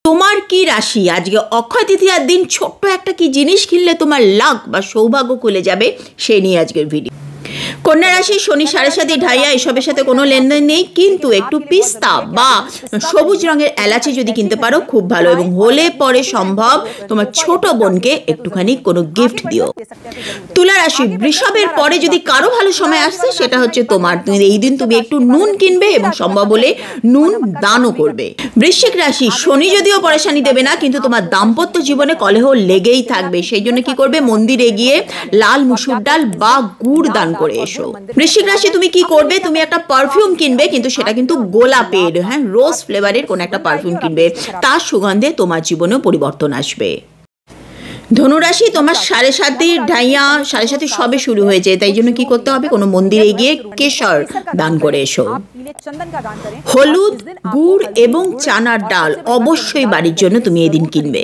তোমার কি রাশি? আজকে অক্ষয় তৃতীয়ার দিন ছোট্ট একটা কি জিনিস কিনলে তোমার লাক বা সৌভাগ্য খুলে যাবে, সেই নিয়ে আজকের ভিডিও। কন্যা রাশি, শনি 7.5 ঢাইয়া এসবের সাথে কোনো লেনদেন নেই, কিন্তু একটু পিস্তা বা সবুজ রঙের এলাচি যদি কিনতে পারো খুব ভালো, এবং হলে পরে সম্ভব তোমার ছোট বোনকে একটুখানি কোনো গিফট দিও। তুলা রাশি, বৃষভের পরে যদি কারো ভালো সময় আসছে সেটা হচ্ছে তোমার। এই দিন তুমি একটু নুন কিনবে এবং সম্ভব হলে নুন দানও করবে। বৃশ্চিক রাশি, শনি যদিও পরেশানি দেবে না, কিন্তু তোমার দাম্পত্য জীবনে কলহ লেগেই থাকবে। সেই জন্য কি করবে, মন্দিরে গিয়ে লাল মুসুর ডাল বা গুড় দান করে এসো। বৃশ্চিক রাশি, তুমি কি করবে, তুমি একটা পারফিউম কিনবে, কিন্তু সেটা কিন্তু গোলাপের, হ্যাঁ, রোজ ফ্লেভারের কোন একটা পারফিউম কিনবে, তার সুগন্ধে তোমার জীবনেও পরিবর্তন আসবে। ধনুরাশি, তোমার 7.5 ঢাইয়া 7.5 সবে শুরু হয়েছে, তাই জন্য কি করতে হবে, কোনো মন্দিরে গিয়ে কেশর দান করে এসো। হলুদ, গুড় এবং চানার ডাল অবশ্যই বাড়ির জন্য তুমি এদিন কিনবে।